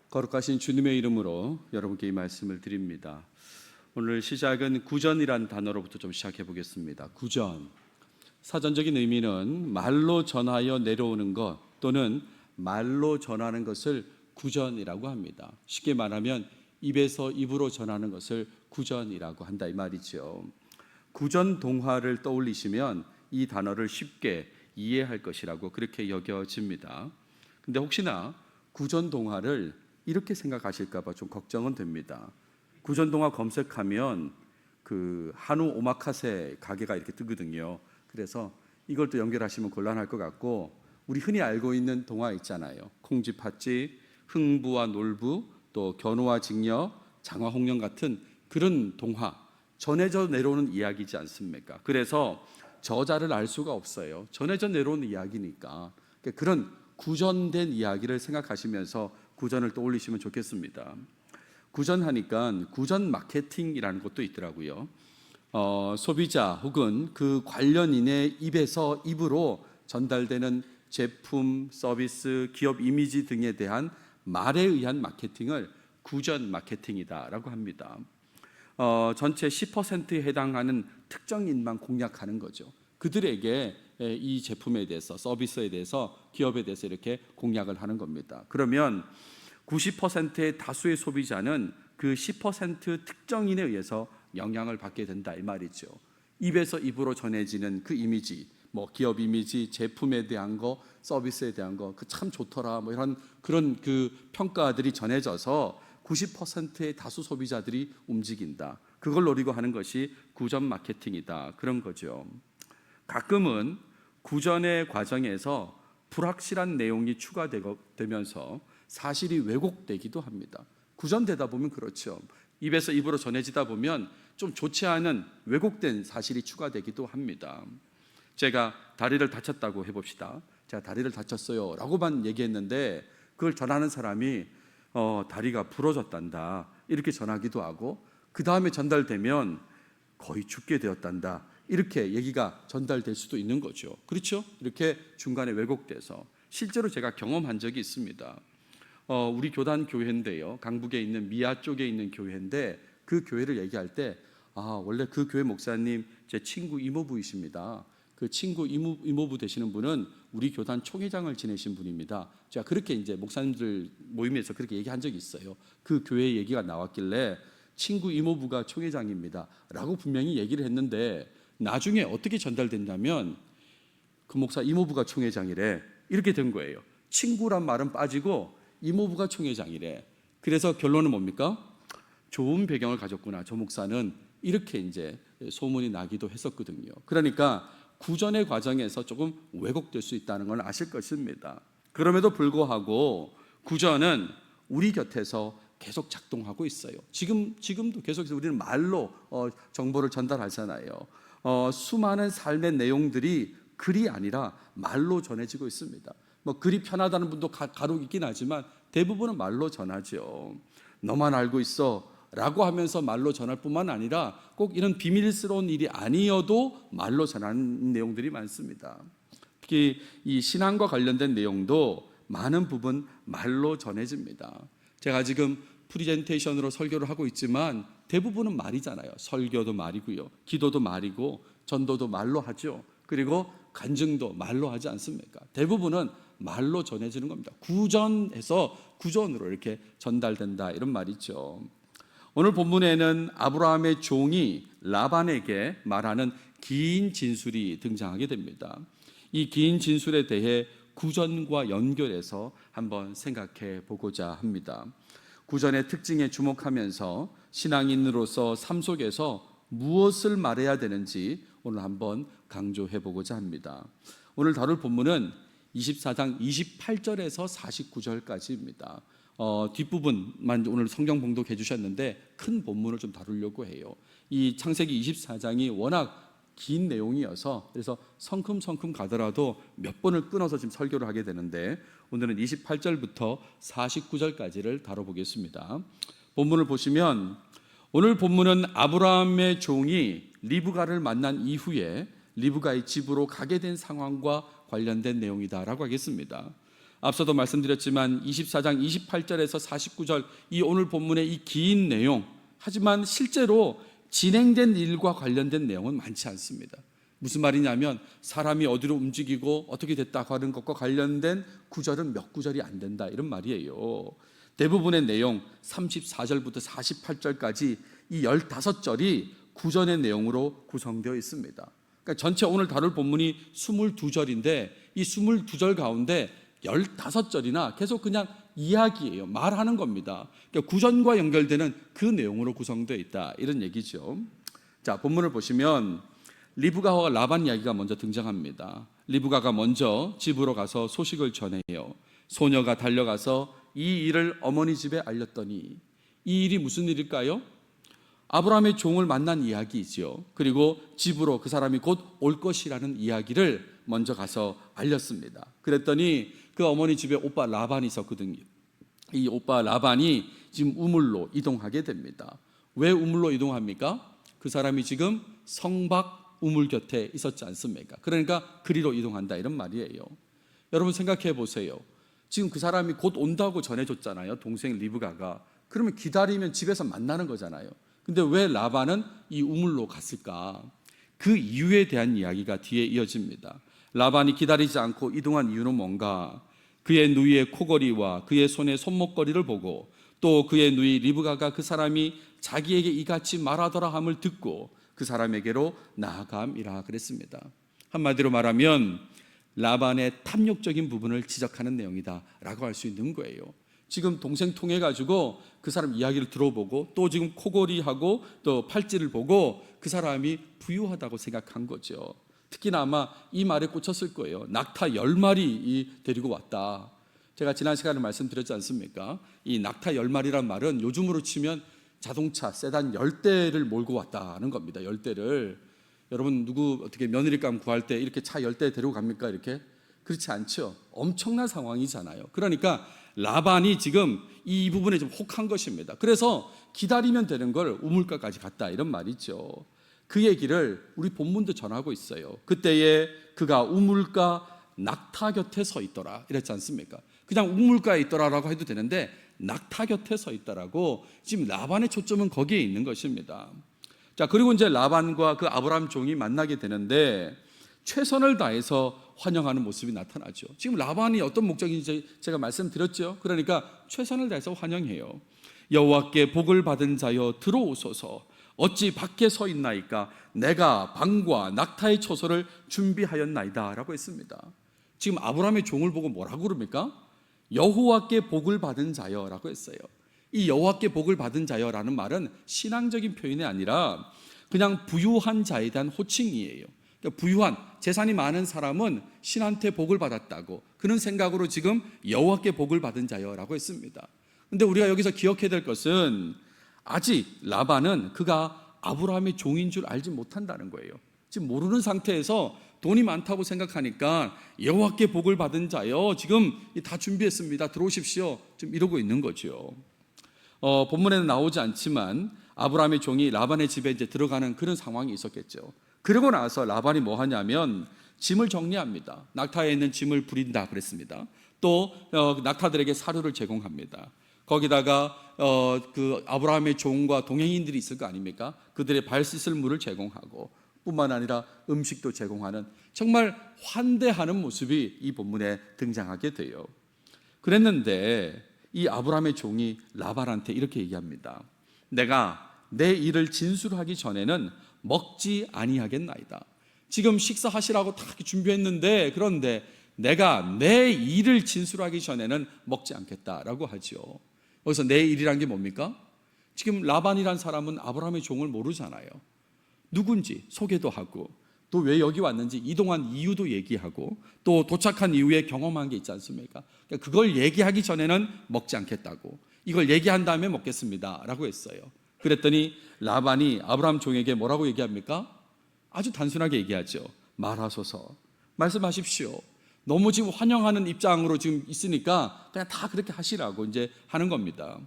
거룩하신 주님의 이름으로 여러분께 이 말씀을 드립니다. 오늘 시작은 구전이란 단어로부터 좀 시작해 보겠습니다. 구전. 사전적인 의미는 말로 전하여 내려오는 것 또는 말로 전하는 것을 구전이라고 합니다. 쉽게 말하면 입에서 입으로 전하는 것을 구전이라고 한다 이 말이죠. 구전 동화를 떠올리시면 이 단어를 쉽게 이해할 것이라고 그렇게 여겨집니다. 근데 혹시나 구전 동화를 이렇게 생각하실까 봐 좀 걱정은 됩니다. 구전 동화 검색하면 그 한우 오마카세 가게가 이렇게 뜨거든요. 그래서 이걸 또 연결하시면 곤란할 것 같고, 우리 흔히 알고 있는 동화 있잖아요. 콩쥐 팥쥐, 흥부와 놀부, 또 견우와 직녀, 장화홍련 같은 그런 동화, 전해져 내려오는 이야기지 않습니까? 그래서 저자를 알 수가 없어요. 전해져 내려오는 이야기니까. 그런 구전된 이야기를 생각하시면서 구전을 떠올리시면 좋겠습니다. 구전하니까 구전 마케팅이라는 것도 있더라고요. 소비자 혹은 그 관련인의 입에서 입으로 전달되는 제품, 서비스, 기업 이미지 등에 대한 말에 의한 마케팅을 구전 마케팅이다라고 합니다. 전체 10%에 해당하는 특정인만 공략하는 거죠. 그들에게 이 제품에 대해서, 서비스에 대해서, 기업에 대해서 이렇게 공략을 하는 겁니다. 그러면 90%의 다수의 소비자는 그 10% 특정인에 의해서 영향을 받게 된다 이 말이죠. 입에서 입으로 전해지는 그 이미지, 뭐 기업 이미지, 제품에 대한 거, 서비스에 대한 거, 그 참 좋더라, 뭐 이런 그런 그 평가들이 전해져서 90%의 다수 소비자들이 움직인다. 그걸 노리고 하는 것이 구전 마케팅이다. 그런 거죠. 가끔은 구전의 과정에서 불확실한 내용이 추가되면서 사실이 왜곡되기도 합니다. 구전되다 보면 그렇죠. 입에서 입으로 전해지다 보면 좀 좋지 않은 왜곡된 사실이 추가되기도 합니다. 제가 다리를 다쳤다고 해봅시다. 제가 다리를 다쳤어요 라고만 얘기했는데 그걸 전하는 사람이 다리가 부러졌단다 이렇게 전하기도 하고, 그 다음에 전달되면 거의 죽게 되었단다 이렇게 얘기가 전달될 수도 있는 거죠. 그렇죠? 이렇게 중간에 왜곡돼서 실제로 제가 경험한 적이 있습니다. 우리 교단 교회인데요, 강북에 있는 미아 쪽에 있는 교회인데 그 교회를 얘기할 때 원래 그 교회 목사님 제 친구 이모부이십니다. 그 친구 이모부 되시는 분은 우리 교단 총회장을 지내신 분입니다. 제가 그렇게 이제 목사님들 모임에서 그렇게 얘기한 적이 있어요. 그 교회 얘기가 나왔길래 친구 이모부가 총회장입니다 라고 분명히 얘기를 했는데, 나중에 어떻게 전달됐냐면 그 목사 이모부가 총회장이래 이렇게 된 거예요. 친구란 말은 빠지고 이모부가 총회장이래. 그래서 결론은 뭡니까? 좋은 배경을 가졌구나 저 목사는, 이렇게 이제 소문이 나기도 했었거든요. 그러니까 구전의 과정에서 조금 왜곡될 수 있다는 걸 아실 것입니다. 그럼에도 불구하고 구전은 우리 곁에서 계속 작동하고 있어요. 지금도 계속해서 우리는 말로 정보를 전달하잖아요. 수많은 삶의 내용들이 글이 아니라 말로 전해지고 있습니다. 뭐 글이 편하다는 분도 간혹 있긴 하지만 대부분은 말로 전하죠. 너만 알고 있어 라고 하면서 말로 전할 뿐만 아니라 꼭 이런 비밀스러운 일이 아니어도 말로 전하는 내용들이 많습니다. 특히 이 신앙과 관련된 내용도 많은 부분 말로 전해집니다. 제가 지금 프리젠테이션으로 설교를 하고 있지만 대부분은 말이잖아요. 설교도 말이고요, 기도도 말이고, 전도도 말로 하죠. 그리고 간증도 말로 하지 않습니까? 대부분은 말로 전해지는 겁니다. 구전에서 구전으로 이렇게 전달된다 이런 말이죠. 오늘 본문에는 아브라함의 종이 라반에게 말하는 긴 진술이 등장하게 됩니다. 이 긴 진술에 대해 구전과 연결해서 한번 생각해 보고자 합니다. 구전의 특징에 주목하면서 신앙인으로서 삶 속에서 무엇을 말해야 되는지 오늘 한번 강조해 보고자 합니다. 오늘 다룰 본문은 24장 28절에서 49절까지입니다. 뒷부분만 오늘 성경 봉독해 주셨는데 큰 본문을 좀 다루려고 해요. 이 창세기 24장이 워낙 긴 내용이어서 그래서 성큼성큼 가더라도 몇 번을 끊어서 지금 설교를 하게 되는데, 오늘은 28절부터 49절까지를 다뤄보겠습니다. 본문을 보시면 오늘 본문은 아브라함의 종이 리브가를 만난 이후에 리브가의 집으로 가게 된 상황과 관련된 내용이다라고 하겠습니다. 앞서도 말씀드렸지만 24장 28절에서 49절 이 오늘 본문의 이 긴 내용, 하지만 실제로 진행된 일과 관련된 내용은 많지 않습니다. 무슨 말이냐면 사람이 어디로 움직이고 어떻게 됐다고 하는 것과 관련된 구절은 몇 구절이 안 된다, 이런 말이에요. 대부분의 내용 34절부터 48절까지 이 15절이 구전의 내용으로 구성되어 있습니다. 그러니까 전체 오늘 다룰 본문이 22절인데 이 22절 가운데 15절이나 계속 그냥 이야기예요. 말하는 겁니다. 그러니까 구전과 연결되는 그 내용으로 구성되어 있다, 이런 얘기죠. 자, 본문을 보시면 리브가와 라반 이야기가 먼저 등장합니다. 리브가가 먼저 집으로 가서 소식을 전해요. 소녀가 달려가서 이 일을 어머니 집에 알렸더니, 이 일이 무슨 일일까요? 아브라함의 종을 만난 이야기이지요. 그리고 집으로 그 사람이 곧 올 것이라는 이야기를 먼저 가서 알렸습니다. 그랬더니 그 어머니 집에 오빠 라반이 있었거든요. 이 오빠 라반이 지금 우물로 이동하게 됩니다. 왜 우물로 이동합니까? 그 사람이 지금 성박 우물 곁에 있었지 않습니까? 그러니까 그리로 이동한다, 이런 말이에요. 여러분 생각해 보세요. 지금 그 사람이 곧 온다고 전해줬잖아요, 동생 리브가가. 그러면 기다리면 집에서 만나는 거잖아요. 근데 왜 라반은 이 우물로 갔을까? 그 이유에 대한 이야기가 뒤에 이어집니다. 라반이 기다리지 않고 이동한 이유는 뭔가? 그의 누이의 코걸이와 그의 손의 손목걸이를 보고 또 그의 누이 리브가가 그 사람이 자기에게 이같이 말하더라 함을 듣고 그 사람에게로 나아감이라 그랬습니다. 한마디로 말하면 라반의 탐욕적인 부분을 지적하는 내용이다 라고 할 수 있는 거예요. 지금 동생 통해 가지고 그 사람 이야기를 들어보고 또 지금 코골이하고 또 팔찌를 보고 그 사람이 부유하다고 생각한 거죠. 특히나 아마 이 말에 꽂혔을 거예요. 낙타 10마리 데리고 왔다. 제가 지난 시간에 말씀드렸지 않습니까? 이 낙타 10마리란 말은 요즘으로 치면 자동차 세단 10대를 몰고 왔다는 겁니다. 10대를. 여러분 누구 어떻게 며느리감 구할 때 이렇게 차 10대 데리고 갑니까? 이렇게? 그렇지 않죠. 엄청난 상황이잖아요. 그러니까 라반이 지금 이 부분에 좀 혹한 것입니다. 그래서 기다리면 되는 걸 우물가까지 갔다, 이런 말이죠. 그 얘기를 우리 본문도 전하고 있어요. 그때에 그가 우물가 낙타 곁에 서 있더라 이랬지 않습니까? 그냥 우물가에 있더라라고 해도 되는데 낙타 곁에 서 있더라고. 지금 라반의 초점은 거기에 있는 것입니다. 자, 그리고 이제 라반과 그 아브라함 종이 만나게 되는데 최선을 다해서 환영하는 모습이 나타나죠. 지금 라반이 어떤 목적인지 제가 말씀드렸죠. 그러니까 최선을 다해서 환영해요. 여호와께 복을 받은 자여 들어오소서. 어찌 밖에 서 있나이까? 내가 방과 낙타의 초소를 준비하였나이다 라고 했습니다. 지금 아브라함의 종을 보고 뭐라고 그럽니까? 여호와께 복을 받은 자여 라고 했어요. 이 여호와께 복을 받은 자여라는 말은 신앙적인 표현이 아니라 그냥 부유한 자에 대한 호칭이에요. 그러니까 부유한, 재산이 많은 사람은 신한테 복을 받았다고, 그런 생각으로 지금 여호와께 복을 받은 자여라고 했습니다. 그런데 우리가 여기서 기억해야 될 것은 아직 라반은 그가 아브라함의 종인 줄 알지 못한다는 거예요. 지금 모르는 상태에서 돈이 많다고 생각하니까 여호와께 복을 받은 자여, 지금 다 준비했습니다, 들어오십시오, 지금 이러고 있는 거죠. 본문에는 나오지 않지만 아브라함의 종이 라반의 집에 이제 들어가는 그런 상황이 있었겠죠. 그러고 나서 라반이 뭐 하냐면 짐을 정리합니다. 낙타에 있는 짐을 부린다 그랬습니다. 또 낙타들에게 사료를 제공합니다. 거기다가 그 아브라함의 종과 동행인들이 있을 거 아닙니까? 그들의 발 씻을 물을 제공하고 뿐만 아니라 음식도 제공하는 정말 환대하는 모습이 이 본문에 등장하게 돼요. 그랬는데 이 아브라함의 종이 라반한테 이렇게 얘기합니다. 내가 내 일을 진술하기 전에는 먹지 아니하겠나이다. 지금 식사하시라고 다 준비했는데, 그런데 내가 내 일을 진술하기 전에는 먹지 않겠다라고 하죠. 여기서 내 일이란 게 뭡니까? 지금 라반이란 사람은 아브라함의 종을 모르잖아요. 누군지 소개도 하고 또 왜 여기 왔는지 이동한 이유도 얘기하고 또 도착한 이후에 경험한 게 있지 않습니까? 그러니까 그걸 얘기하기 전에는 먹지 않겠다고, 이걸 얘기한 다음에 먹겠습니다 라고 했어요. 그랬더니 라반이 아브라함 종에게 뭐라고 얘기합니까? 아주 단순하게 얘기하죠. 말하소서, 말씀하십시오. 너무 지금 환영하는 입장으로 지금 있으니까 그냥 다 그렇게 하시라고 이제 하는 겁니다.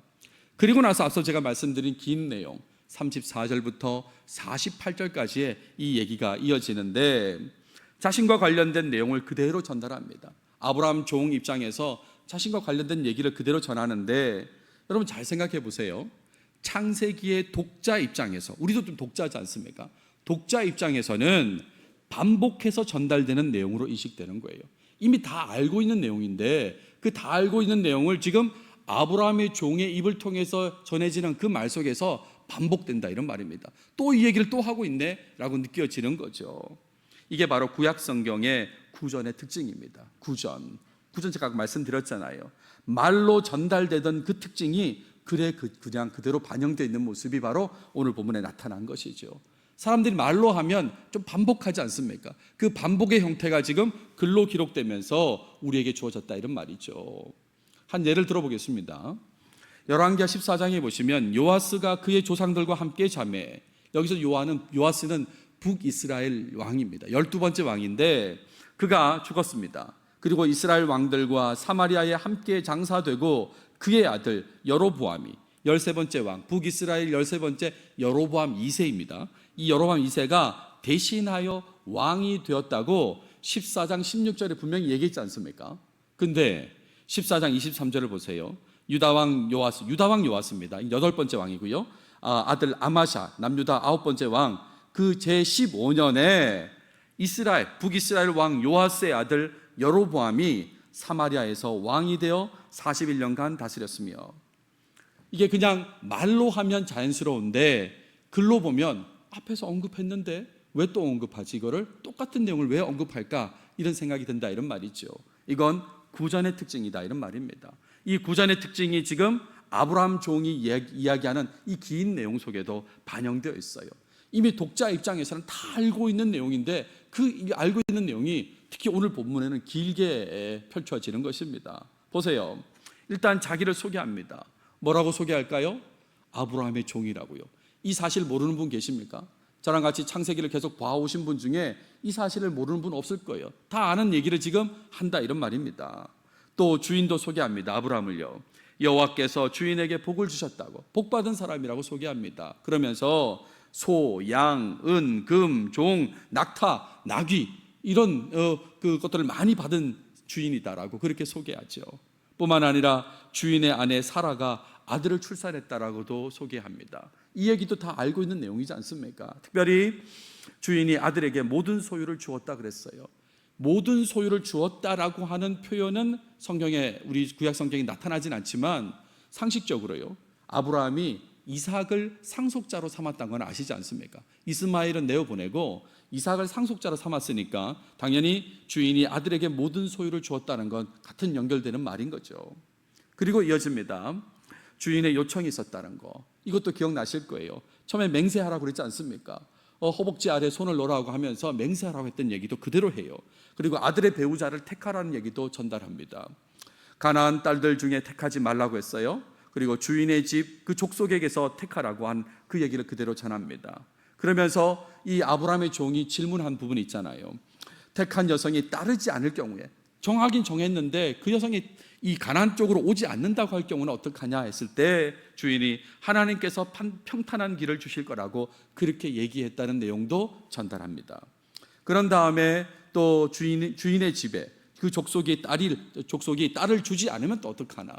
그리고 나서 앞서 제가 말씀드린 긴 내용 34절부터 48절까지의 이 얘기가 이어지는데 자신과 관련된 내용을 그대로 전달합니다. 아브라함 종 입장에서 자신과 관련된 얘기를 그대로 전하는데, 여러분 잘 생각해 보세요. 창세기의 독자 입장에서, 우리도 좀 독자지 않습니까? 독자 입장에서는 반복해서 전달되는 내용으로 인식되는 거예요. 이미 다 알고 있는 내용인데 그 다 알고 있는 내용을 지금 아브라함의 종의 입을 통해서 전해지는 그 말 속에서 반복된다, 이런 말입니다. 또 이 얘기를 또 하고 있네 라고 느껴지는 거죠. 이게 바로 구약 성경의 구전의 특징입니다. 구전 제가 말씀드렸잖아요. 말로 전달되던 그 특징이 그냥 그대로 반영되어 있는 모습이 바로 오늘 본문에 나타난 것이죠. 사람들이 말로 하면 좀 반복하지 않습니까? 그 반복의 형태가 지금 글로 기록되면서 우리에게 주어졌다, 이런 말이죠. 한 예를 들어보겠습니다. 열왕기하 14장에 보시면 요아스가 그의 조상들과 함께 자매, 여기서 요아스는 북이스라엘 왕입니다. 12번째 왕인데 그가 죽었습니다. 그리고 이스라엘 왕들과 사마리아에 함께 장사되고 그의 아들 여로보암이 13번째 왕, 북이스라엘 13번째 여로보암 2세입니다. 이 여로보암 2세가 대신하여 왕이 되었다고 14장 16절에 분명히 얘기했지 않습니까? 근데 14장 23절을 보세요. 유다왕 요아스입니다. 8번째 왕이고요. 아들 아마샤, 남유다 9번째 왕, 그 제15년에 북이스라엘 왕 요아스의 아들 여로보암이 사마리아에서 왕이 되어 41년간 다스렸으며, 이게 그냥 말로 하면 자연스러운데 글로 보면 앞에서 언급했는데 왜 또 언급하지? 이거를 똑같은 내용을 왜 언급할까? 이런 생각이 든다, 이런 말이죠. 이건 구전의 특징이다, 이런 말입니다. 이 구전의 특징이 지금 아브라함 종이 이야기하는 이 긴 내용 속에도 반영되어 있어요. 이미 독자 입장에서는 다 알고 있는 내용인데 그 알고 있는 내용이 특히 오늘 본문에는 길게 펼쳐지는 것입니다. 보세요. 일단 자기를 소개합니다. 뭐라고 소개할까요? 아브라함의 종이라고요. 이 사실 모르는 분 계십니까? 저랑 같이 창세기를 계속 봐오신 분 중에 이 사실을 모르는 분 없을 거예요. 다 아는 얘기를 지금 한다, 이런 말입니다. 또 주인도 소개합니다. 아브라함을요. 여호와께서 주인에게 복을 주셨다고, 복받은 사람이라고 소개합니다. 그러면서 소, 양, 은, 금, 종, 낙타, 나귀 이런 것들을 많이 받은 주인이다라고 그렇게 소개하죠. 뿐만 아니라 주인의 아내 사라가 아들을 출산했다라고도 소개합니다. 이 얘기도 다 알고 있는 내용이지 않습니까? 특별히 주인이 아들에게 모든 소유를 주었다 그랬어요. 모든 소유를 주었다라고 하는 표현은 성경에, 우리 구약 성경에 나타나진 않지만 상식적으로요, 아브라함이 이삭을 상속자로 삼았다는 건 아시지 않습니까? 이스마엘은 내어보내고 이삭을 상속자로 삼았으니까 당연히 주인이 아들에게 모든 소유를 주었다는 건 같은 연결되는 말인 거죠. 그리고 이어집니다. 주인의 요청이 있었다는 거, 이것도 기억나실 거예요. 처음에 맹세하라고 그랬지 않습니까? 허벅지 아래 손을 놓으라고 하면서 맹세하라고 했던 얘기도 그대로 해요. 그리고 아들의 배우자를 택하라는 얘기도 전달합니다. 가나안 딸들 중에 택하지 말라고 했어요. 그리고 주인의 집 그 족속에게서 택하라고 한 그 얘기를 그대로 전합니다. 그러면서 이 아브라함의 종이 질문한 부분이 있잖아요. 택한 여성이 따르지 않을 경우에, 정하긴 정했는데 그 여성이 이 가나안 쪽으로 오지 않는다고 할 경우는 어떡하냐 했을 때 주인이 하나님께서 평탄한 길을 주실 거라고 그렇게 얘기했다는 내용도 전달합니다. 그런 다음에 또 주인의 집에 그 족속이 딸을 주지 않으면 또 어떡하나.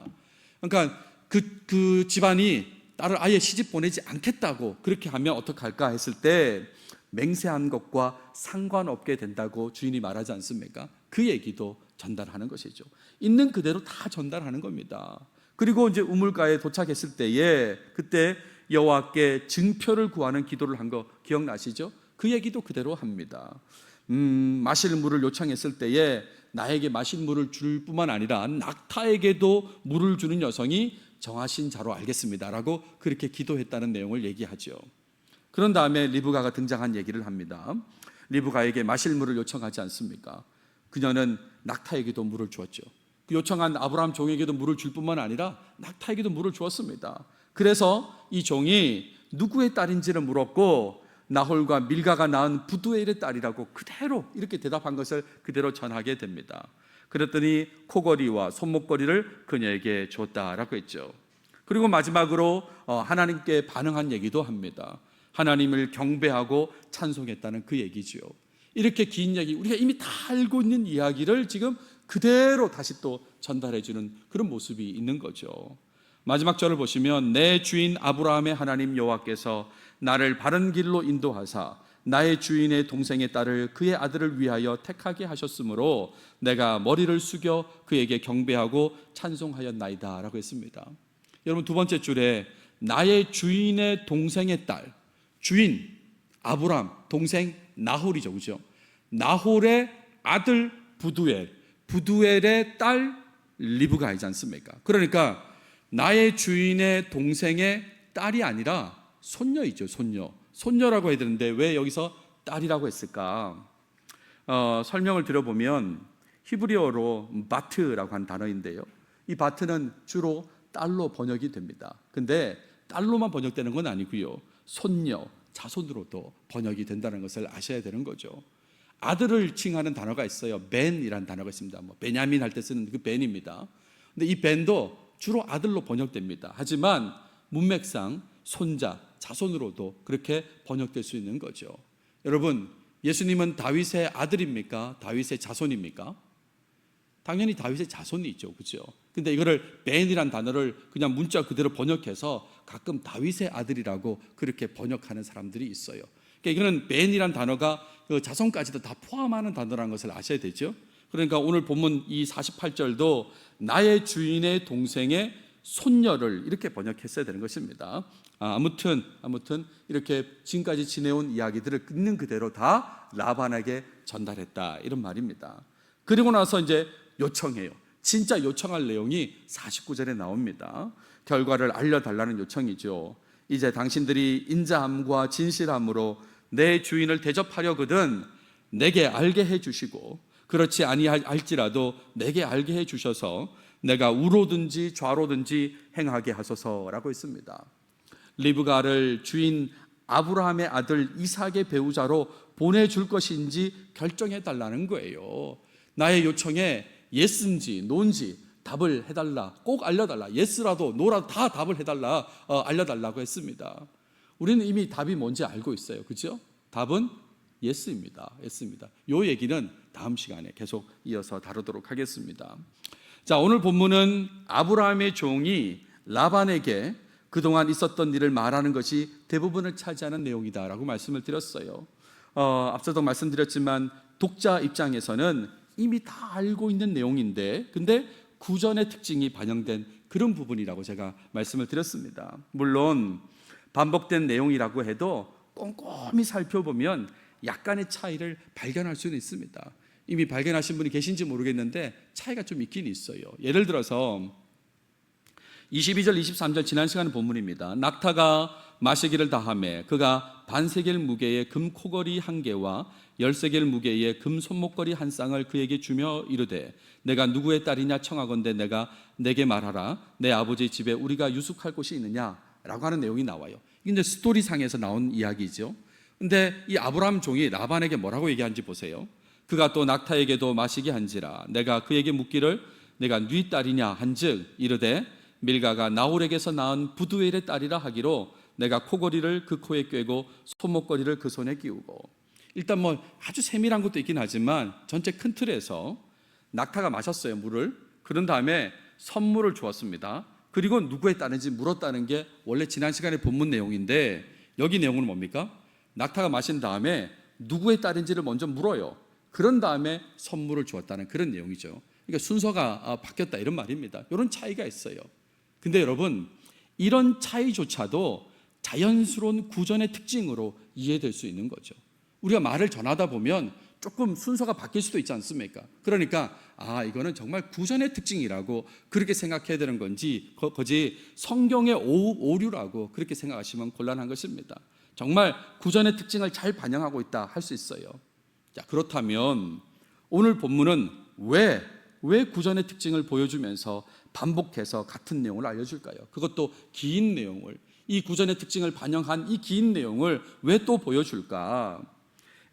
그러니까 그 집안이 딸을 아예 시집 보내지 않겠다고 그렇게 하면 어떡할까 했을 때 맹세한 것과 상관없게 된다고 주인이 말하지 않습니까? 그 얘기도 전달하는 것이죠. 있는 그대로 다 전달하는 겁니다. 그리고 이제 우물가에 도착했을 때에 그때 여호와께 증표를 구하는 기도를 한 거 기억나시죠? 그 얘기도 그대로 합니다. 마실 물을 요청했을 때에 나에게 마실 물을 줄 뿐만 아니라 낙타에게도 물을 주는 여성이 정하신 자로 알겠습니다라고 그렇게 기도했다는 내용을 얘기하죠. 그런 다음에 리브가가 등장한 얘기를 합니다. 리브가에게 마실 물을 요청하지 않습니까? 그녀는 낙타에게도 물을 주었죠. 그 요청한 아브라함 종에게도 물을 줄 뿐만 아니라 낙타에게도 물을 주었습니다. 그래서 이 종이 누구의 딸인지를 물었고 나홀과 밀가가 낳은 부두엘의 딸이라고 그대로 이렇게 대답한 것을 그대로 전하게 됩니다. 그랬더니 코걸이와 손목걸이를 그녀에게 줬다라고 했죠. 그리고 마지막으로 하나님께 반응한 얘기도 합니다. 하나님을 경배하고 찬송했다는 그 얘기지요. 이렇게 긴 얘기, 우리가 이미 다 알고 있는 이야기를 지금 그대로 다시 또 전달해 주는 그런 모습이 있는 거죠. 마지막 절을 보시면 내 주인 아브라함의 하나님 여호와께서 나를 바른 길로 인도하사 나의 주인의 동생의 딸을 그의 아들을 위하여 택하게 하셨으므로 내가 머리를 숙여 그에게 경배하고 찬송하였나이다 라고 했습니다. 여러분, 두 번째 줄에 나의 주인의 동생의 딸, 주인 아브라함, 동생 나홀이죠, 그죠? 나홀의 아들 부두엘, 부두엘의 딸 리브가이지 않습니까? 그러니까 나의 주인의 동생의 딸이 아니라 손녀이죠, 손녀. 손녀라고 해야 되는데 왜 여기서 딸이라고 했을까? 설명을 드려보면 히브리어로 바트라고 한 단어인데요, 이 바트는 주로 딸로 번역이 됩니다. 근데 딸로만 번역되는 건 아니고요, 손녀, 자손으로도 번역이 된다는 것을 아셔야 되는 거죠. 아들을 칭하는 단어가 있어요. 벤이라는 단어가 있습니다. 베냐민 할 때 쓰는 그 벤입니다. 근데 이 벤도 주로 아들로 번역됩니다. 하지만 문맥상 손자, 자손으로도 그렇게 번역될 수 있는 거죠. 여러분, 예수님은 다윗의 아들입니까? 다윗의 자손입니까? 당연히 다윗의 자손이죠, 그렇죠? 근데 이거를 벤이란 단어를 그냥 문자 그대로 번역해서 가끔 다윗의 아들이라고 그렇게 번역하는 사람들이 있어요. 그러니까 이거는 벤이란 단어가 그 자손까지도 다 포함하는 단어라는 것을 아셔야 되죠. 그러니까 오늘 본문 이 48절도 나의 주인의 동생의 손녀를 이렇게 번역했어야 되는 것입니다. 아무튼 이렇게 지금까지 지내온 이야기들을 있는 그대로 다 라반에게 전달했다, 이런 말입니다. 그리고 나서 이제 요청해요. 진짜 요청할 내용이 49절에 나옵니다. 결과를 알려달라는 요청이죠. 이제 당신들이 인자함과 진실함으로 내 주인을 대접하려거든 내게 알게 해주시고, 그렇지 아니할지라도 내게 알게 해주셔서 내가 우로든지 좌로든지 행하게 하소서라고 했습니다. 리브가를 주인 아브라함의 아들 이삭의 배우자로 보내줄 것인지 결정해 달라는 거예요. 나의 요청에 예스인지 노인지 답을 해달라, 꼭 알려달라. 예스라도 노라도 다 답을 해달라, 알려달라고 했습니다. 우리는 이미 답이 뭔지 알고 있어요, 그렇죠? 답은 예스입니다. 예스입니다. 이 얘기는 다음 시간에 계속 이어서 다루도록 하겠습니다. 자, 오늘 본문은 아브라함의 종이 라반에게 그동안 있었던 일을 말하는 것이 대부분을 차지하는 내용이다라고 말씀을 드렸어요. 앞서도 말씀드렸지만 독자 입장에서는 이미 다 알고 있는 내용인데, 근데 구전의 특징이 반영된 그런 부분이라고 제가 말씀을 드렸습니다. 물론 반복된 내용이라고 해도 꼼꼼히 살펴보면 약간의 차이를 발견할 수는 있습니다. 이미 발견하신 분이 계신지 모르겠는데 차이가 좀 있긴 있어요. 예를 들어서 22절 23절 지난 시간의 본문입니다. 낙타가 마시기를 다하매 그가 반세겔 무게의 금 코걸이 한 개와 10세겔 무게의 금 손목걸이 한 쌍을 그에게 주며 이르되 내가 누구의 딸이냐 청하건대 내게 말하라. 내 아버지 집에 우리가 유숙할 곳이 있느냐라고 하는 내용이 나와요. 이게 이제 스토리상에서 나온 이야기죠. 근데 이 아브라함 종이 라반에게 뭐라고 얘기하는지 보세요. 그가 또 낙타에게도 마시게 한지라 내가 그에게 묻기를 내가 네 딸이냐 한즉 이르되 밀가가 나홀에게서 낳은 부두엘의 딸이라 하기로 내가 코걸이를 그 코에 꿰고 손목걸이를 그 손에 끼우고. 일단 뭐 아주 세밀한 것도 있긴 하지만 전체 큰 틀에서 낙타가 마셨어요, 물을. 그런 다음에 선물을 주었습니다. 그리고 누구의 딸인지 물었다는 게 원래 지난 시간의 본문 내용인데, 여기 내용은 뭡니까? 낙타가 마신 다음에 누구의 딸인지를 먼저 물어요. 그런 다음에 선물을 주었다는 그런 내용이죠. 그러니까 순서가 바뀌었다, 이런 말입니다. 이런 차이가 있어요. 근데 여러분, 이런 차이조차도 자연스러운 구전의 특징으로 이해될 수 있는 거죠. 우리가 말을 전하다 보면 조금 순서가 바뀔 수도 있지 않습니까? 그러니까 이거는 정말 구전의 특징이라고 그렇게 생각해야 되는 건지, 거지 성경의 오류라고 그렇게 생각하시면 곤란한 것입니다. 정말 구전의 특징을 잘 반영하고 있다 할 수 있어요. 자, 그렇다면 오늘 본문은 왜 구전의 특징을 보여주면서 반복해서 같은 내용을 알려줄까요? 그것도 긴 내용을, 이 구전의 특징을 반영한 이 긴 내용을 왜 또 보여줄까?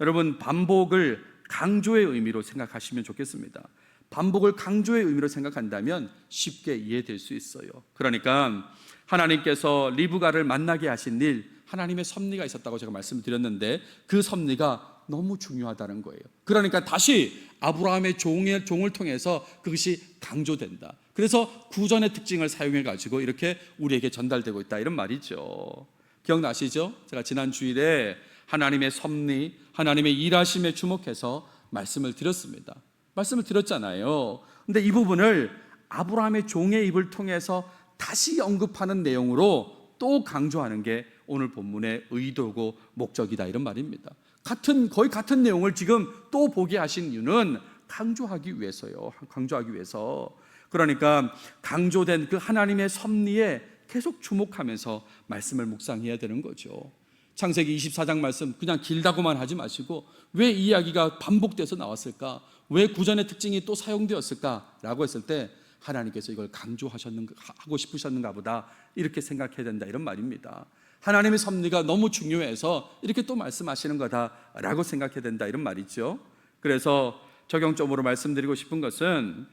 여러분, 반복을 강조의 의미로 생각하시면 좋겠습니다. 반복을 강조의 의미로 생각한다면 쉽게 이해될 수 있어요. 그러니까 하나님께서 리브가를 만나게 하신 일, 하나님의 섭리가 있었다고 제가 말씀드렸는데 그 섭리가 너무 중요하다는 거예요. 그러니까 다시 아브라함의 종을 통해서 그것이 강조된다. 그래서 구전의 특징을 사용해 가지고 이렇게 우리에게 전달되고 있다, 이런 말이죠. 기억나시죠? 제가 지난 주일에 하나님의 섭리, 하나님의 일하심에 주목해서 말씀을 드렸잖아요. 근데 이 부분을 아브라함의 종의 입을 통해서 다시 언급하는 내용으로 또 강조하는 게 오늘 본문의 의도고 목적이다, 이런 말입니다. 거의 같은 내용을 지금 또 보게 하신 이유는 강조하기 위해서요. 강조하기 위해서. 그러니까 강조된 그 하나님의 섭리에 계속 주목하면서 말씀을 묵상해야 되는 거죠. 창세기 24장 말씀 그냥 길다고만 하지 마시고 왜 이 이야기가 반복돼서 나왔을까? 왜 구전의 특징이 또 사용되었을까? 라고 했을 때 하나님께서 이걸 하고 싶으셨는가 보다, 이렇게 생각해야 된다, 이런 말입니다. 하나님의 섭리가 너무 중요해서 이렇게 또 말씀하시는 거다라고 생각해야 된다, 이런 말이죠. 그래서 적용점으로 말씀드리고 싶은 것은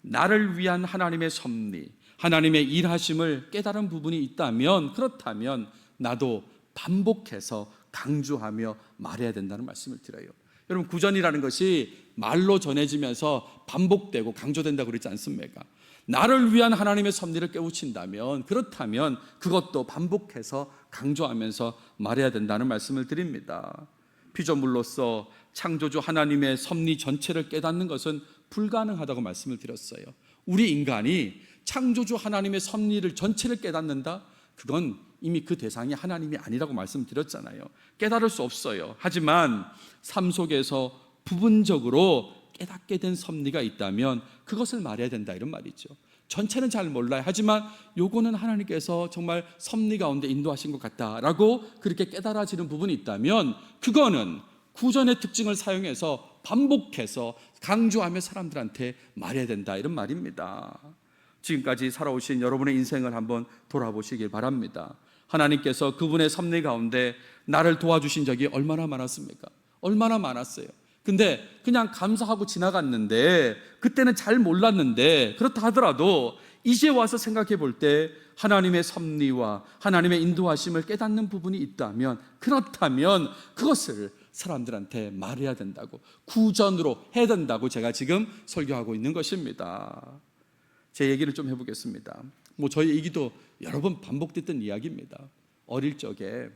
나를 위한 하나님의 섭리, 하나님의 일하심을 깨달은 부분이 있다면, 그렇다면 나도 반복해서 강조하며 말해야 된다는 말씀을 드려요. 여러분, 구전이라는 것이 말로 전해지면서 반복되고 강조된다고 그러지 않습니까? 나를 위한 하나님의 섭리를 깨우친다면, 그렇다면 그것도 반복해서 강조하면서 말해야 된다는 말씀을 드립니다. 피조물로서 창조주 하나님의 섭리 전체를 깨닫는 것은 불가능하다고 말씀을 드렸어요. 우리 인간이 창조주 하나님의 섭리를 전체를 깨닫는다? 그건 이미 그 대상이 하나님이 아니라고 말씀드렸잖아요. 깨달을 수 없어요. 하지만 삶 속에서 부분적으로 깨닫게 된 섭리가 있다면 그것을 말해야 된다, 이런 말이죠. 전체는 잘 몰라요. 하지만 요거는 하나님께서 정말 섭리 가운데 인도하신 것 같다라고 그렇게 깨달아지는 부분이 있다면 그거는 구전의 특징을 사용해서 반복해서 강조하며 사람들한테 말해야 된다, 이런 말입니다. 지금까지 살아오신 여러분의 인생을 한번 돌아보시길 바랍니다. 하나님께서 그분의 섭리 가운데 나를 도와주신 적이 얼마나 많았습니까? 얼마나 많았어요. 근데 그냥 감사하고 지나갔는데, 그때는 잘 몰랐는데, 그렇다 하더라도 이제 와서 생각해 볼 때 하나님의 섭리와 하나님의 인도하심을 깨닫는 부분이 있다면, 그렇다면 그것을 사람들한테 말해야 된다고, 구전으로 해야 된다고 제가 지금 설교하고 있는 것입니다. 제 얘기를 좀 해보겠습니다. 저희 얘기도 여러 번 반복됐던 이야기입니다. 어릴 적에,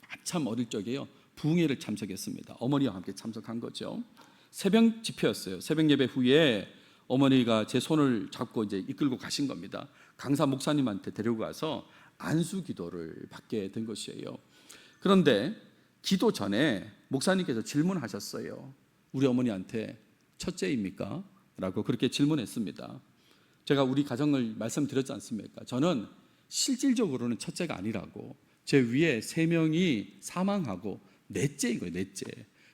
한참 어릴 적에요, 부흥회를 참석했습니다. 어머니와 함께 참석한 거죠. 새벽 집회였어요. 새벽 예배 후에 어머니가 제 손을 잡고 이제 이끌고 가신 겁니다. 강사 목사님한테 데리고 가서 안수 기도를 받게 된 것이에요. 그런데 기도 전에 목사님께서 질문하셨어요. 우리 어머니한테 첫째입니까? 라고 그렇게 질문했습니다. 제가 우리 가정을 말씀드렸지 않습니까? 저는 실질적으로는 첫째가 아니라고, 제 위에 3명이 사망하고 넷째인 거예요.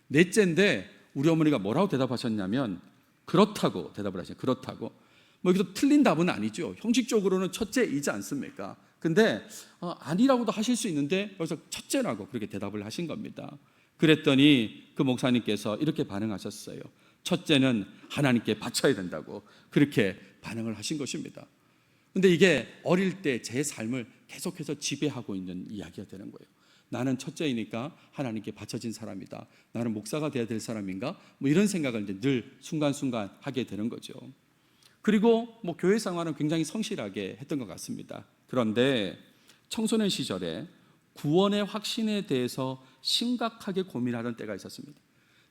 넷째인데 우리 어머니가 뭐라고 대답하셨냐면 그렇다고 대답을 하셨어요. 그렇다고. 여기서 틀린 답은 아니죠. 형식적으로는 첫째이지 않습니까? 근데 아니라고도 하실 수 있는데 그래서 첫째라고 그렇게 대답을 하신 겁니다. 그랬더니 그 목사님께서 이렇게 반응하셨어요. 첫째는 하나님께 바쳐야 된다고 그렇게 반응을 하신 것입니다. 근데 이게 어릴 때 제 삶을 계속해서 지배하고 있는 이야기가 되는 거예요. 나는 첫째이니까 하나님께 바쳐진 사람이다. 나는 목사가 돼야 될 사람인가? 이런 생각을 이제 늘 순간순간 하게 되는 거죠. 그리고 교회 생활은 굉장히 성실하게 했던 것 같습니다. 그런데 청소년 시절에 구원의 확신에 대해서 심각하게 고민하던 때가 있었습니다.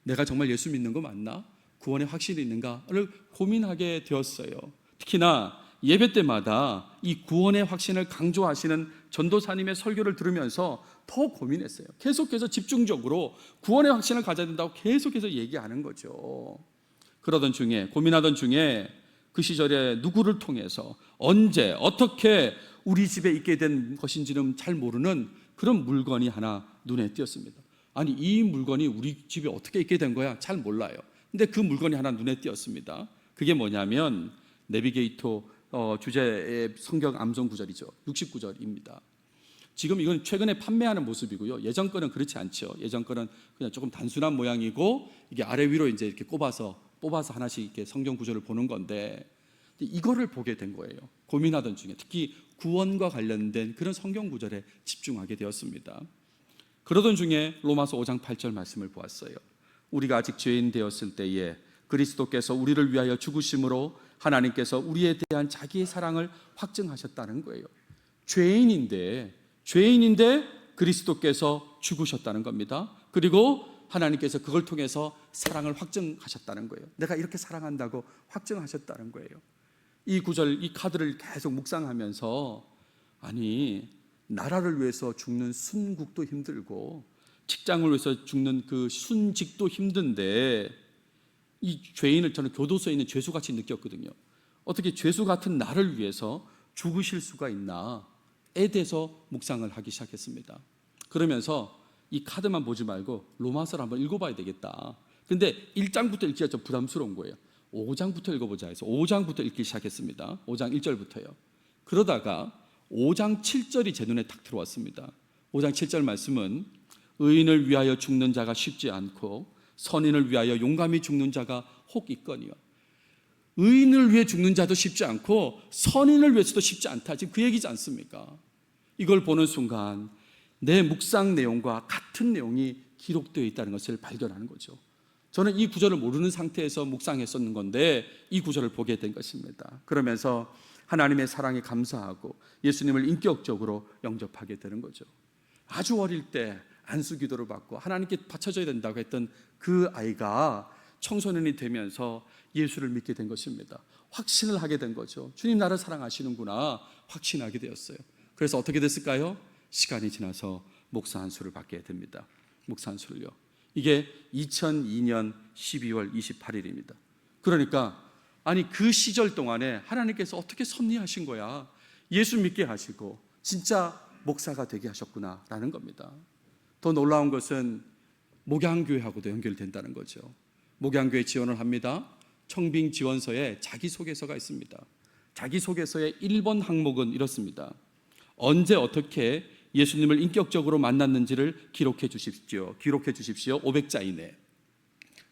내가 정말 예수 믿는 거 맞나? 구원의 확신이 있는가를 고민하게 되었어요. 특히나 예배 때마다 이 구원의 확신을 강조하시는 전도사님의 설교를 들으면서 더 고민했어요. 계속해서 집중적으로 구원의 확신을 가져야 된다고 계속해서 얘기하는 거죠. 그러던 중에, 고민하던 중에 그 시절에 누구를 통해서 언제 어떻게 우리 집에 있게 된 것인지는 잘 모르는 그런 물건이 하나 눈에 띄었습니다. 아니, 이 물건이 우리 집에 어떻게 있게 된 거야? 잘 몰라요. 근데 그 물건이 하나 눈에 띄었습니다. 그게 뭐냐면 내비게이터 주제의 성경 암송 구절이죠. 69절입니다. 지금 이건 최근에 판매하는 모습이고요. 예전 거는 그렇지 않죠. 예전 거는 그냥 조금 단순한 모양이고 이게 아래 위로 이제 이렇게 뽑아서 하나씩 이렇게 성경 구절을 보는 건데, 이거를 보게 된 거예요. 고민하던 중에 특히 구원과 관련된 그런 성경 구절에 집중하게 되었습니다. 그러던 중에 로마서 5장 8절 말씀을 보았어요. 우리가 아직 죄인 되었을 때에 그리스도께서 우리를 위하여 죽으심으로 하나님께서 우리에 대한 자기의 사랑을 확증하셨다는 거예요. 죄인인데 그리스도께서 죽으셨다는 겁니다. 그리고 하나님께서 그걸 통해서 사랑을 확증하셨다는 거예요. 내가 이렇게 사랑한다고 확증하셨다는 거예요. 이 구절, 이 카드를 계속 묵상하면서, 아니, 나라를 위해서 죽는 순국도 힘들고 직장을 위해서 죽는 그 순직도 힘든데, 이 죄인을 저는 교도소에 있는 죄수같이 느꼈거든요. 어떻게 죄수 같은 나를 위해서 죽으실 수가 있나에 대해서 묵상을 하기 시작했습니다. 그러면서 이 카드만 보지 말고 로마서를 한번 읽어봐야 되겠다. 근데 1장부터 읽기가 좀 부담스러운 거예요. 5장부터 읽어보자 해서 5장부터 읽기 시작했습니다. 5장 1절부터요. 그러다가 5장 7절이 제 눈에 탁 들어왔습니다. 5장 7절 말씀은 의인을 위하여 죽는 자가 쉽지 않고 선인을 위하여 용감히 죽는 자가 혹 있거니와. 의인을 위해 죽는 자도 쉽지 않고 선인을 위해서도 쉽지 않다. 지금 그 얘기지 않습니까? 이걸 보는 순간 내 묵상 내용과 같은 내용이 기록되어 있다는 것을 발견하는 거죠. 저는 이 구절을 모르는 상태에서 묵상했었는 건데 이 구절을 보게 된 것입니다. 그러면서 하나님의 사랑에 감사하고 예수님을 인격적으로 영접하게 되는 거죠. 아주 어릴 때 안수기도를 받고 하나님께 바쳐져야 된다고 했던 그 아이가 청소년이 되면서 예수를 믿게 된 것입니다. 확신을 하게 된 거죠. 주님 나를 사랑하시는구나 확신하게 되었어요. 그래서 어떻게 됐을까요? 시간이 지나서 목사 안수를 받게 됩니다. 목사 안수를요. 이게 2002년 12월 28일입니다. 그러니까 아니 그 시절 동안에 하나님께서 어떻게 섭리하신 거야. 예수 믿게 하시고 진짜 목사가 되게 하셨구나라는 겁니다. 더 놀라운 것은 목양교회하고도 연결된다는 거죠. 목양교회 지원을 합니다. 청빙 지원서에 자기소개서가 있습니다. 자기소개서의 1번 항목은 이렇습니다. 언제 어떻게 예수님을 인격적으로 만났는지를 기록해 주십시오. 500자 이내.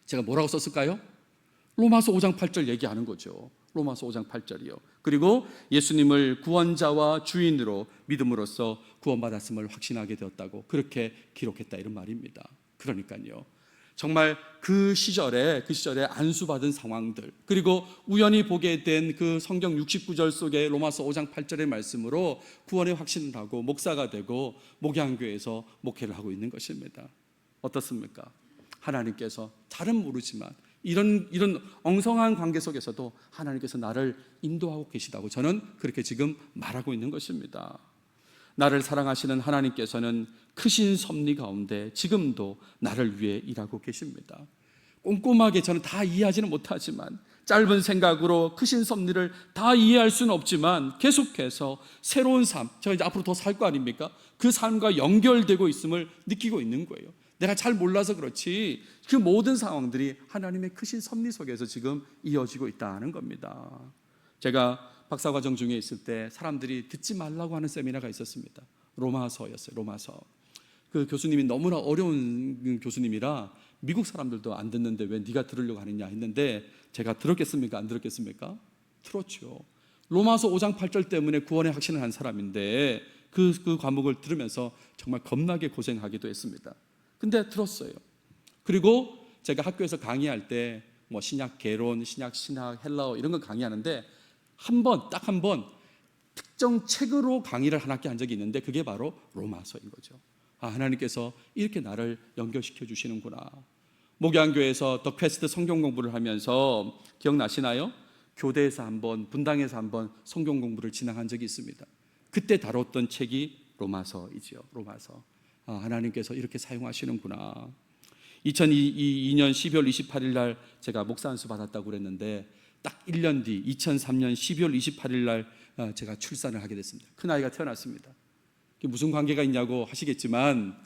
제가 뭐라고 썼을까요? 로마서 5장 8절 얘기하는 거죠. 로마서 5장 8절이요. 그리고 예수님을 구원자와 주인으로 믿음으로써 구원받았음을 확신하게 되었다고 그렇게 기록했다 이런 말입니다. 그러니까요. 정말 그 시절에 안수받은 상황들, 그리고 우연히 보게 된 그 성경 69절 속에 로마서 5장 8절의 말씀으로 구원의 확신을 하고 목사가 되고 목양교회에서 목회를 하고 있는 것입니다. 어떻습니까? 하나님께서 잘은 모르지만 이런 엉성한 관계 속에서도 하나님께서 나를 인도하고 계시다고 저는 그렇게 지금 말하고 있는 것입니다. 나를 사랑하시는 하나님께서는 크신 섭리 가운데 지금도 나를 위해 일하고 계십니다. 꼼꼼하게 저는 다 이해하지는 못하지만 짧은 생각으로 크신 섭리를 다 이해할 수는 없지만 계속해서 새로운 삶, 제가 이제 앞으로 더 살 거 아닙니까? 그 삶과 연결되고 있음을 느끼고 있는 거예요. 내가 잘 몰라서 그렇지 그 모든 상황들이 하나님의 크신 섭리 속에서 지금 이어지고 있다는 겁니다. 제가 박사과정 중에 있을 때 사람들이 듣지 말라고 하는 세미나가 있었습니다. 로마서였어요. 로마서. 그 교수님이 너무나 어려운 교수님이라 미국 사람들도 안 듣는데 왜 네가 들으려고 하느냐 했는데 제가 들었겠습니까? 안 들었겠습니까? 들었죠. 로마서 5장 8절 때문에 구원의 확신을 한 사람인데 그 과목을 들으면서 정말 겁나게 고생하기도 했습니다. 근데 들었어요. 그리고 제가 학교에서 강의할 때 뭐 신약 개론, 신약 신학, 헬라어 이런 거 강의하는데 딱 한 번 특정 책으로 강의를 한 학기 한 적이 있는데 그게 바로 로마서인 거죠. 하나님께서 이렇게 나를 연결시켜 주시는구나. 목양교회에서 더 퀘스트 성경 공부를 하면서 기억나시나요? 교대에서 한번, 분당에서 한번 성경 공부를 진행한 적이 있습니다. 그때 다뤘던 책이 로마서이죠. 로마서. 하나님께서 이렇게 사용하시는구나. 2002년 12월 28일 날 제가 목사 안수 받았다고 그랬는데 딱 1년 뒤 2003년 12월 28일 날 제가 출산을 하게 됐습니다. 큰아이가 태어났습니다. 무슨 관계가 있냐고 하시겠지만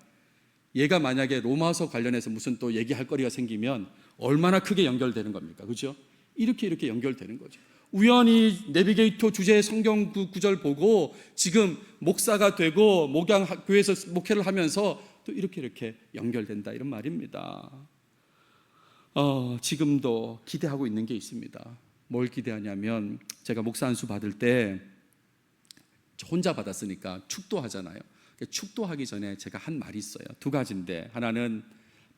얘가 만약에 로마서 관련해서 무슨 또 얘기할 거리가 생기면 얼마나 크게 연결되는 겁니까? 그렇죠? 이렇게 연결되는 거죠. 우연히 내비게이터 주제 성경 구절 보고 지금 목사가 되고 목양교회에서 목회를 하면서 또 이렇게 연결된다 이런 말입니다. 지금도 기대하고 있는 게 있습니다. 뭘 기대하냐면 제가 목사 안수 받을 때 혼자 받았으니까 축도하잖아요. 축도하기 전에 제가 한 말이 있어요. 두 가지인데, 하나는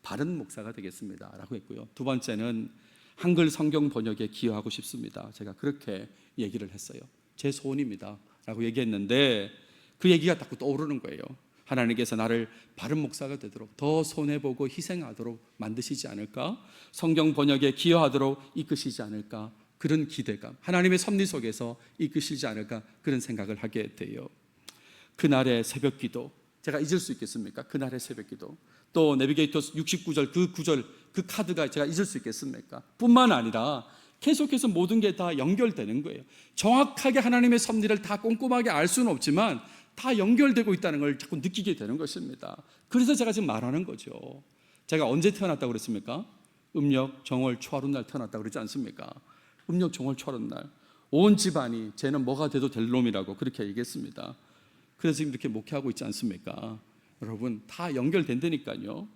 바른 목사가 되겠습니다 라고 했고요, 두 번째는 한글 성경 번역에 기여하고 싶습니다. 제가 그렇게 얘기를 했어요. 제 소원입니다 라고 얘기했는데 그 얘기가 자꾸 떠오르는 거예요. 하나님께서 나를 바른 목사가 되도록, 더 손해보고 희생하도록 만드시지 않을까, 성경 번역에 기여하도록 이끄시지 않을까, 그런 기대감, 하나님의 섭리 속에서 이끄시지 않을까, 그런 생각을 하게 돼요. 그날의 새벽 기도, 제가 잊을 수 있겠습니까? 그날의 새벽 기도, 또 내비게이터 69절 그 구절, 그 카드가 제가 잊을 수 있겠습니까? 뿐만 아니라 계속해서 모든 게 다 연결되는 거예요. 정확하게 하나님의 섭리를 다 꼼꼼하게 알 수는 없지만 다 연결되고 있다는 걸 자꾸 느끼게 되는 것입니다. 그래서 제가 지금 말하는 거죠. 제가 언제 태어났다고 그랬습니까? 음력 정월 초하룻 날 태어났다고 그러지 않습니까? 음력 정월 초하룻 날, 온 집안이 쟤는 뭐가 돼도 될 놈이라고 그렇게 얘기했습니다. 그래서 지금 이렇게 목회하고 있지 않습니까? 여러분, 다 연결된다니까요.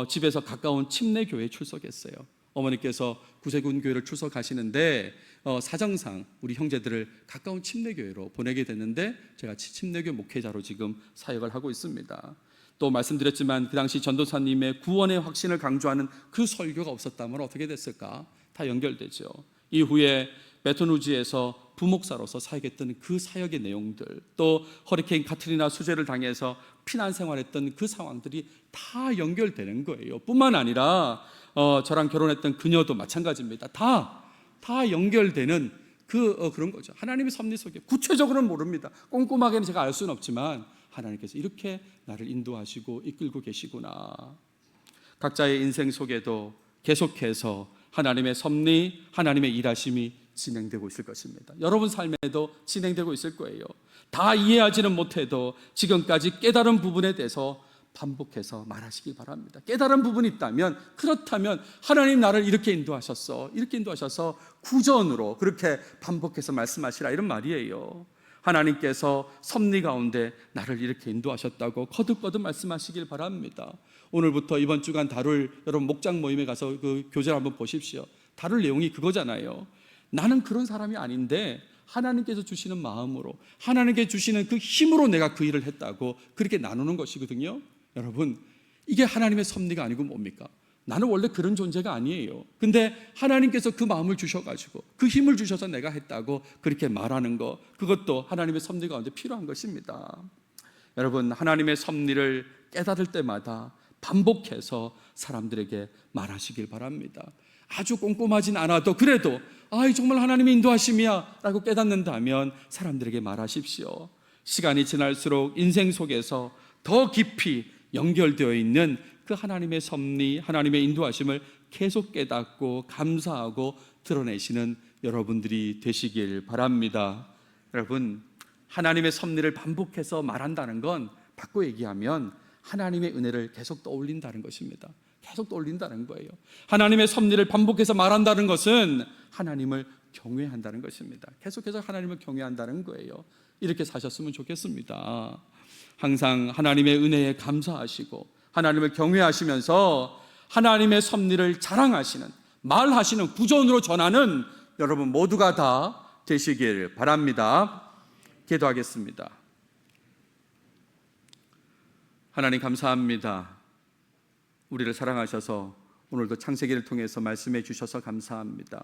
집에서 가까운 침례교회에 출석했어요. 어머니께서 구세군 교회를 출석하시는데 사정상 우리 형제들을 가까운 침례교회로 보내게 됐는데 제가 침례교 목회자로 지금 사역을 하고 있습니다. 또 말씀드렸지만 그 당시 전도사님의 구원의 확신을 강조하는 그 설교가 없었다면 어떻게 됐을까? 다 연결되죠. 이후에 베톤우즈에서 부목사로서 사역했던 그 사역의 내용들, 또 허리케인 카트리나 수재를 당해서 피난 생활했던 그 상황들이 다 연결되는 거예요. 뿐만 아니라 저랑 결혼했던 그녀도 마찬가지입니다. 다 연결되는 그런 거죠. 하나님의 섭리 속에, 구체적으로는 모릅니다. 꼼꼼하게는 제가 알 수는 없지만 하나님께서 이렇게 나를 인도하시고 이끌고 계시구나. 각자의 인생 속에도 계속해서 하나님의 섭리, 하나님의 일하심이 진행되고 있을 것입니다. 여러분 삶에도 진행되고 있을 거예요. 다 이해하지는 못해도 지금까지 깨달은 부분에 대해서 반복해서 말하시기 바랍니다. 깨달은 부분이 있다면, 그렇다면 하나님 나를 이렇게 인도하셨어, 이렇게 인도하셔서 구전으로 그렇게 반복해서 말씀하시라, 이런 말이에요. 하나님께서 섭리 가운데 나를 이렇게 인도하셨다고 거듭거듭 말씀하시길 바랍니다. 오늘부터 이번 주간 다룰, 여러분 목장 모임에 가서 그 교재를 한번 보십시오. 다룰 내용이 그거잖아요. 나는 그런 사람이 아닌데 하나님께서 주시는 마음으로, 하나님께 주시는 그 힘으로 내가 그 일을 했다고 그렇게 나누는 것이거든요. 여러분, 이게 하나님의 섭리가 아니고 뭡니까? 나는 원래 그런 존재가 아니에요. 근데 하나님께서 그 마음을 주셔가지고 그 힘을 주셔서 내가 했다고 그렇게 말하는 거, 그것도 하나님의 섭리 가운데 필요한 것입니다. 여러분, 하나님의 섭리를 깨달을 때마다 반복해서 사람들에게 말하시길 바랍니다. 아주 꼼꼼하진 않아도 그래도 정말 하나님의 인도하심이야 라고 깨닫는다면 사람들에게 말하십시오. 시간이 지날수록 인생 속에서 더 깊이 연결되어 있는 그 하나님의 섭리, 하나님의 인도하심을 계속 깨닫고 감사하고 드러내시는 여러분들이 되시길 바랍니다. 여러분, 하나님의 섭리를 반복해서 말한다는 건 바꿔 얘기하면 하나님의 은혜를 계속 떠올린다는 것입니다. 계속 떠올린다는 거예요. 하나님의 섭리를 반복해서 말한다는 것은 하나님을 경외한다는 것입니다. 계속해서 하나님을 경외한다는 거예요. 이렇게 사셨으면 좋겠습니다. 항상 하나님의 은혜에 감사하시고 하나님을 경외하시면서 하나님의 섭리를 자랑하시는, 말하시는, 구전으로 전하는 여러분 모두가 다 되시길 바랍니다. 기도하겠습니다. 하나님 감사합니다. 우리를 사랑하셔서 오늘도 창세기를 통해서 말씀해 주셔서 감사합니다.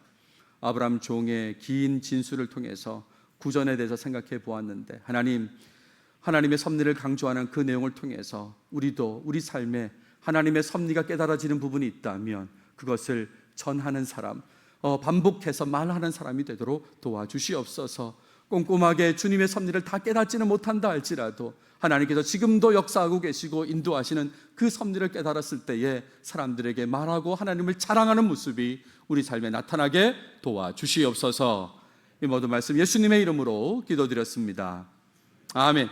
아브라함 종의 긴 진술을 통해서 구전에 대해서 생각해 보았는데 하나님의 섭리를 강조하는 그 내용을 통해서 우리도 우리 삶에 하나님의 섭리가 깨달아지는 부분이 있다면 그것을 전하는 사람, 반복해서 말하는 사람이 되도록 도와주시옵소서. 꼼꼼하게 주님의 섭리를 다 깨닫지는 못한다 할지라도 하나님께서 지금도 역사하고 계시고 인도하시는 그 섭리를 깨달았을 때에 사람들에게 말하고 하나님을 자랑하는 모습이 우리 삶에 나타나게 도와주시옵소서. 이 모든 말씀 예수님의 이름으로 기도드렸습니다. 아멘.